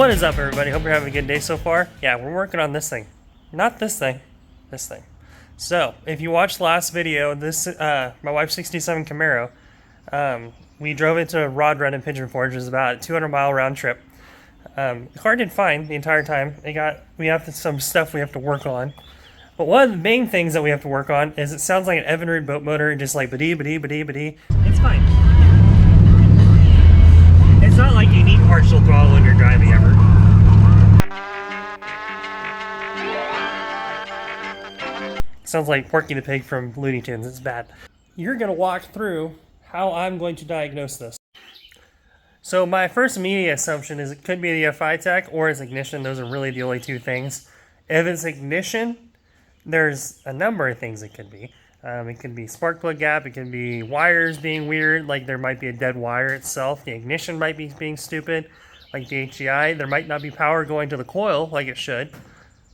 What is up, everybody? Hope you're having a good day so far. Yeah, we're working on this thing. Not this thing. This thing. So, if you watched the last video, this my wife's 67 Camaro, we drove it to Rod Run in Pigeon Forge. It was about a 200-mile round trip. The car did fine the entire time. We have some stuff we have to work on. But one of the main things that we have to work on is it sounds like an Evinrude boat motor, just like ba-dee, ba-dee, ba-dee, ba-dee. It's fine. It's not like you need partial throttle when you're driving ever. Sounds like Porky the Pig from Looney Tunes. It's bad. You're going to walk through how I'm going to diagnose this. So my first immediate assumption is it could be the FiTech or its ignition. Those are really the only two things. If it's ignition, there's a number of things it could be. It could be spark plug gap. It could be wires being weird, like there might be a dead wire itself. The ignition might be being stupid, like the HDI. There might not be power going to the coil like it should,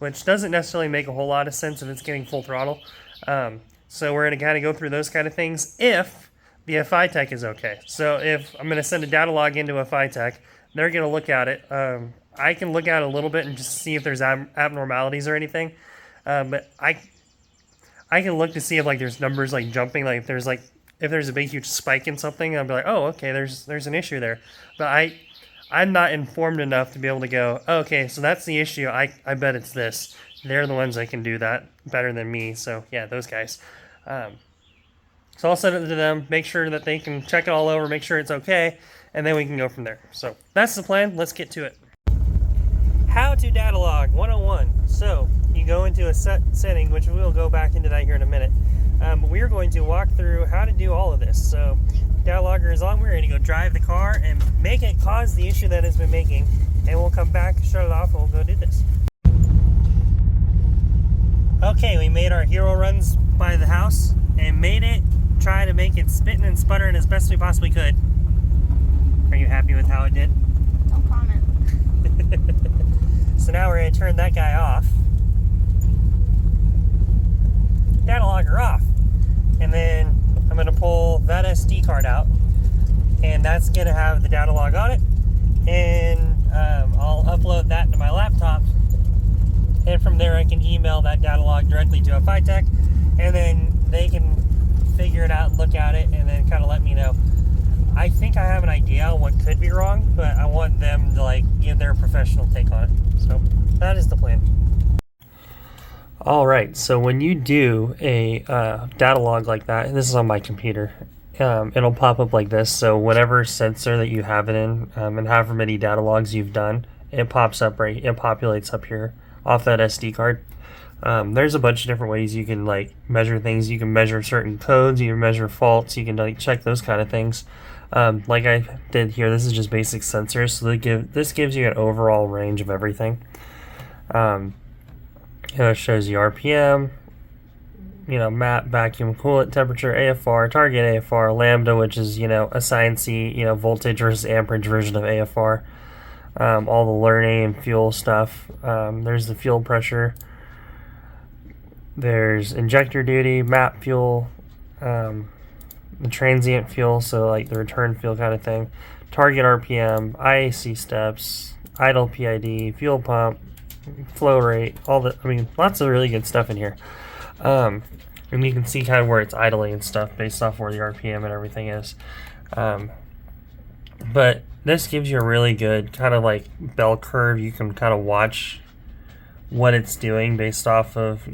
which doesn't necessarily make a whole lot of sense if it's getting full throttle. So we're going to kind of go through those kind of things if the FiTech is okay. So if I'm going to send a Datalogue into a FiTech, they're going to look at it. I can look at it a little bit and just see if there's abnormalities or anything. But I can look to see if like there's numbers like jumping, like if there's a big huge spike in something, I'll be like, oh, okay, there's an issue there. But I'm not informed enough to be able to go, oh, okay, so that's the issue. I bet it's this. They're the ones that can do that better than me. So yeah, those guys. So I'll send it to them, make sure that they can check it all over, make sure it's okay, and then we can go from there. So that's the plan. Let's get to it. How to Datalog 101. So you go into a setting, which we'll go back into that here in a minute. But we're going to walk through how to do all of this. So Datalogger is on. We're going to go drive the car and make it cause the issue that it's been making. And we'll come back, shut it off, and we'll go do this. Okay, we made our hero runs by the house and made it try to make it spitting and sputtering as best we possibly could. Are you happy with how it did? Don't comment. So now we're going to turn that guy off. Datalogger off. And then I'm going to pull that SD card out. And that's going to have the Datalog on it. And I'll upload that to my laptop. And from there I can email that Datalog directly to a FiTech. And then they can figure it out and look at it and then kind of let me know. I think I have an idea on what could be wrong, but I want them to like give their professional take on it. So that is the plan. All right, so when you do a Datalog like that, and this is on my computer, it'll pop up like this. So whatever sensor that you have it in, and however many Datalogs you've done, it pops up it populates up here off that SD card. There's a bunch of different ways you can like measure things. You can measure certain codes, you can measure faults, you can like check those kind of things. Like I did here, this is just basic sensors, so this gives you an overall range of everything. It shows you RPM, map, vacuum, coolant, temperature, AFR, target AFR, lambda, which is a sciencey voltage versus amperage version of AFR. All the learning and fuel stuff. There's the fuel pressure. There's injector duty, map fuel, the transient fuel, so like the return fuel kind of thing, target RPM, IAC steps, idle PID, fuel pump, flow rate, lots of really good stuff in here. And you can see kind of where it's idling and stuff based off where the RPM and everything is. But this gives you a really good kind of like bell curve. You can kind of watch what it's doing based off of,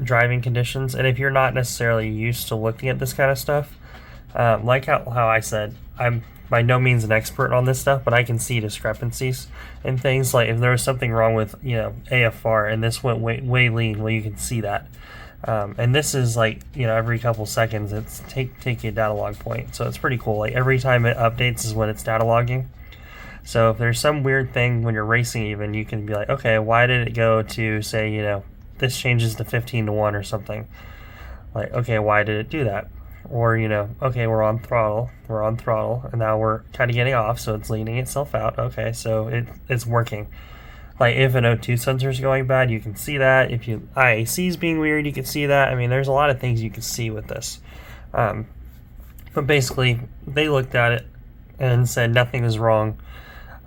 driving conditions. And if you're not necessarily used to looking at this kind of stuff, like how I said, I'm by no means an expert on this stuff, but I can see discrepancies and things. Like if there was something wrong with AFR and this went way lean, well, you can see that. And this is like every couple seconds it's take a datalog point, so it's pretty cool. Like every time it updates is when it's datalogging. So if there's some weird thing when you're racing, even you can be like, okay, why did it go to say this changes to 15 to 1 or something. Like, okay, why did it do that? Or, okay, we're on throttle, and now we're kind of getting off, so it's leaning itself out. Okay, so it's working. Like, if an O2 sensor is going bad, you can see that. If IAC is being weird, you can see that. I mean, there's a lot of things you can see with this. But basically, they looked at it and said nothing is wrong.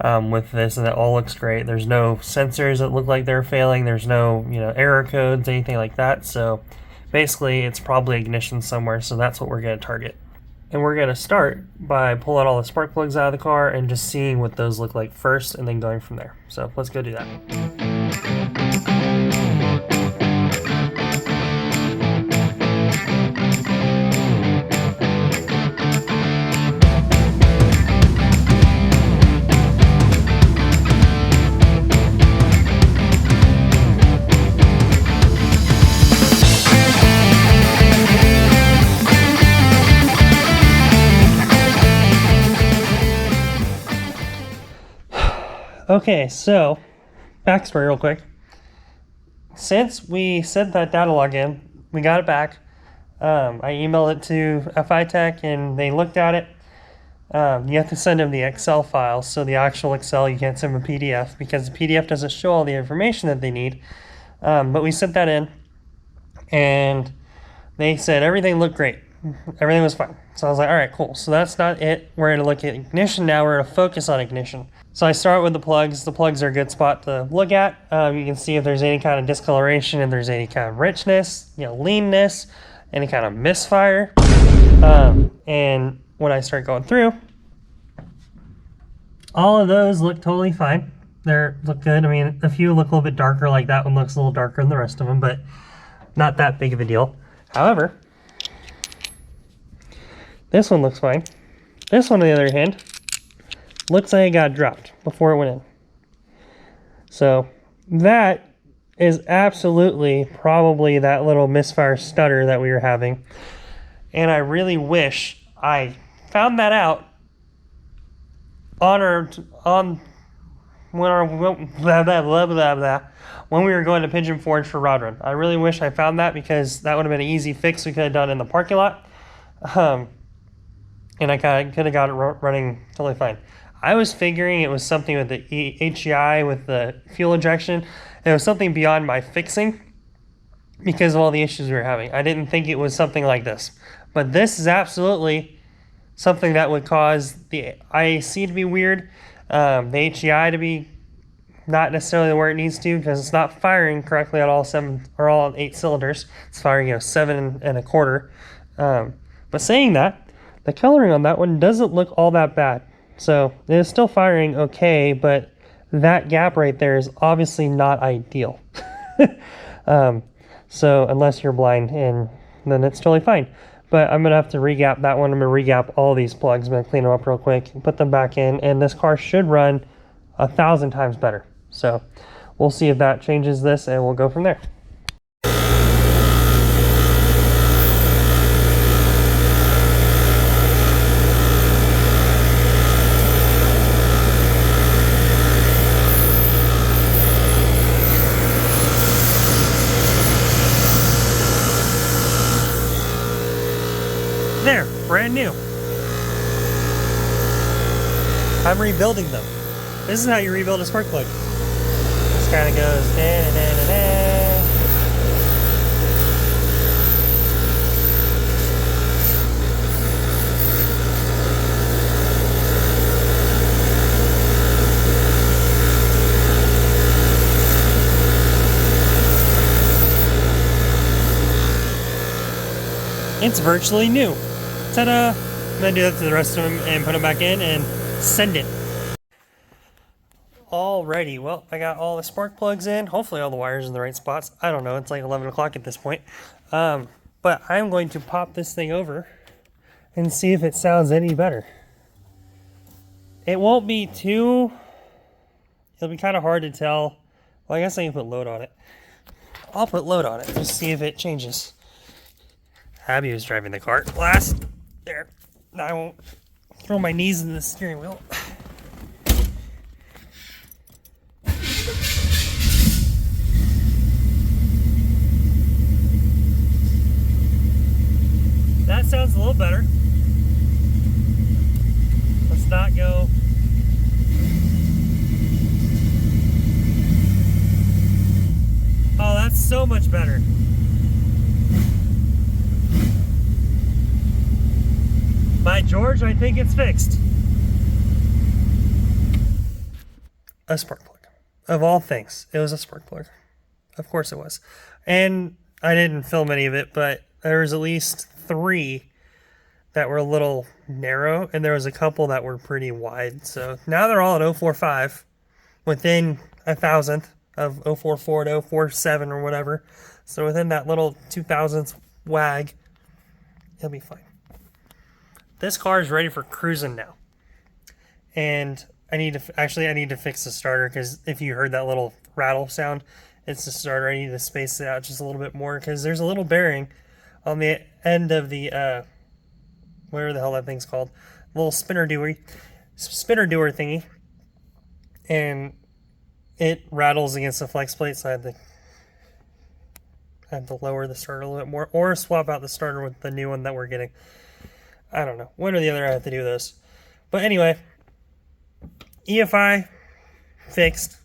with this, and it all looks great. There's no sensors that look like they're failing. There's no, error codes, anything like that. So basically, it's probably ignition somewhere. So that's what we're going to target. And we're going to start by pulling all the spark plugs out of the car and just seeing what those look like first, and then going from there. So let's go do that. Okay, so backstory real quick. Since we sent that data log in, we got it back. I emailed it to FiTech and they looked at it. You have to send them the Excel files, so the actual Excel, you can't send them a PDF because the PDF doesn't show all the information that they need. But we sent that in and they said everything looked great. Everything was fine. So I was like, all right, cool. So that's not it. We're going to look at ignition now. We're going to focus on ignition. So I start with the plugs. The plugs are a good spot to look at. You can see if there's any kind of discoloration, if there's any kind of richness, leanness, any kind of misfire. And when I start going through, all of those look totally fine. They look good. I mean, a few look a little bit darker, like that one looks a little darker than the rest of them, but not that big of a deal. However, this one looks fine. This one, on the other hand, looks like it got dropped before it went in. So that is absolutely probably that little misfire stutter that we were having. And I really wish I found that out when we were going to Pigeon Forge for Rod Run. I really wish I found that, because that would have been an easy fix we could have done in the parking lot. And I could have got it running totally fine. I was figuring it was something with the HEI, with the fuel injection. It was something beyond my fixing because of all the issues we were having. I didn't think it was something like this. But this is absolutely something that would cause the IAC to be weird, the HEI to be not necessarily where it needs to, because it's not firing correctly at all 7 or all 8 cylinders. It's firing 7 1/4. But saying that, the coloring on that one doesn't look all that bad. So it is still firing okay, but that gap right there is obviously not ideal. So unless you're blind, and then it's totally fine. But I'm going to have to regap that one. I'm going to regap all these plugs. I'm going to clean them up real quick and put them back in. And this car should run 1,000 times better. So we'll see if that changes this, and we'll go from there. There, brand new. I'm rebuilding them. This is how you rebuild a spark plug. This kind of goes da da da da. It's virtually new. Ta-da! I'm gonna do that to the rest of them and put them back in and send it. Alrighty, well, I got all the spark plugs in. Hopefully all the wires in the right spots. I don't know, it's like 11 o'clock at this point. But I'm going to pop this thing over and see if it sounds any better. It won't be too... It'll be kind of hard to tell. Well, I guess I can put load on it. I'll put load on it, just see if it changes. Abby was driving the car last. There. Now I won't throw my knees in the steering wheel. That sounds a little better. Let's not go. Oh, that's so much better. By George, I think it's fixed. a spark plug. Of all things, it was a spark plug. Of course it was. And I didn't film any of it, but there was at least 3 that were a little narrow, and there was a couple that were pretty wide. So now they're all at 0.45, within 1,000th of 0.44 to 0.47 or whatever. So within that little 2,000th wag, it'll be fine. This car is ready for cruising now. And I need to fix the starter, because if you heard that little rattle sound, it's the starter. I need to space it out just a little bit more, because there's a little bearing on the end of the whatever the hell that thing's called, little spinner doer thingy, and it rattles against the flex plate, so I have to lower the starter a little bit more, or swap out the starter with the new one that we're getting. I don't know. One or the other, I have to do this. But anyway, EFI fixed.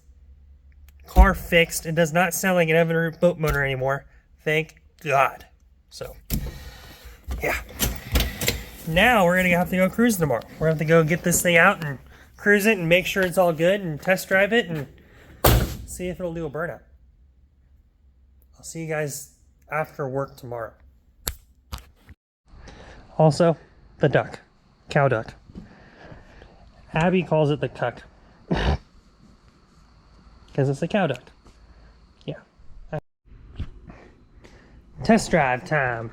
Car fixed. It does not sound like an Evinrude boat motor anymore. Thank God. So, yeah. Now we're going to have to go cruising tomorrow. We're going to have to go get this thing out and cruise it and make sure it's all good and test drive it and see if it'll do a burnout. I'll see you guys after work tomorrow. Also, the duck. Cow duck. Abby calls it the cuck. Because it's a cow duck. Yeah. Test drive time.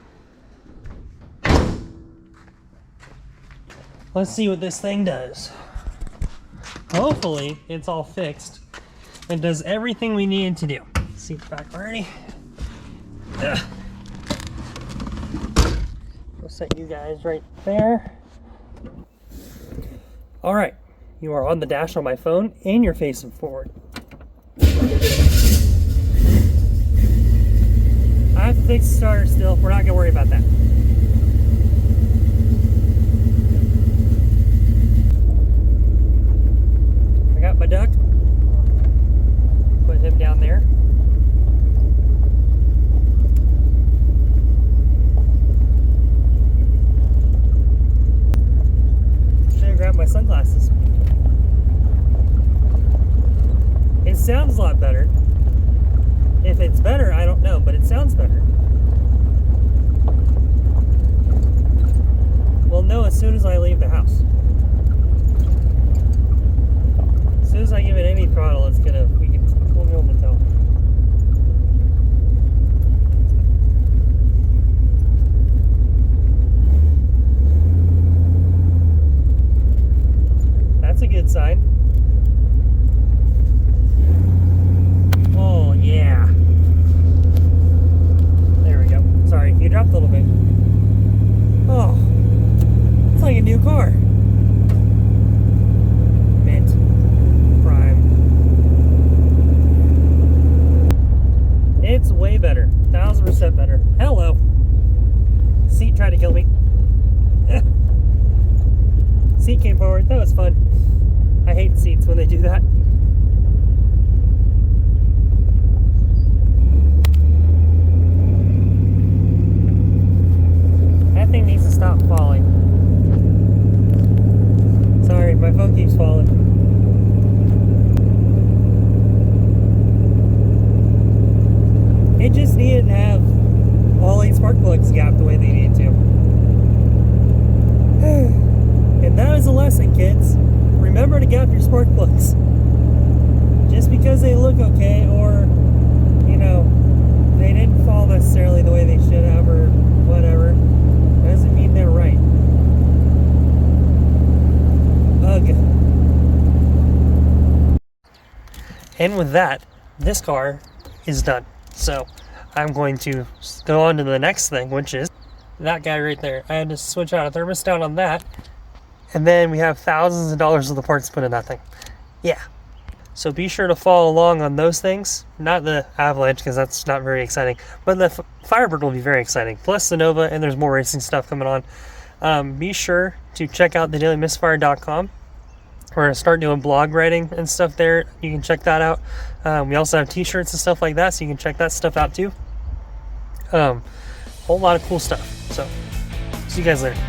Let's see what this thing does. Hopefully, it's all fixed. It does everything we needed to do. Seat's back already. Ugh. We'll set you guys right there. Alright, you are on the dash on my phone and you're facing forward. I have to fix the starter still. We're not going to worry about that. I got my duck. Put him down there. Should have grabbed my sunglasses. It sounds a lot better. If it's better, I don't know, but it sounds better. We'll know as soon as I leave the house. As soon as I give it any throttle, we'll be able to tell. That's a good sign. Oh, yeah. There we go. Sorry, you dropped a little bit. Oh, it's like a new car. Mint. Prime. It's way better. 1000% better. Hello. Seat tried to kill me. Seat came forward. That was fun. I hate seats when they do that. That thing needs to stop falling. Sorry, my phone keeps falling. It just needed to have all 8 spark plugs gapped the way they need to. And that is a lesson, kids. Remember to gap your spark plugs. Just because they look okay, or, you know, they didn't fall necessarily the way they should have, or whatever, doesn't mean they're right. Ugh. And with that, this car is done. So I'm going to go on to the next thing, which is that guy right there. I had to switch out a thermostat on that, and then we have thousands of dollars of the parts put in that thing. Yeah. So be sure to follow along on those things. Not the Avalanche, because that's not very exciting, but the Firebird will be very exciting. Plus the Nova, and there's more racing stuff coming on. Be sure to check out thedailymisfire.com. We're going to start doing blog writing and stuff there. You can check that out. We also have t-shirts and stuff like that, so you can check that stuff out too. Whole lot of cool stuff. So, see you guys later.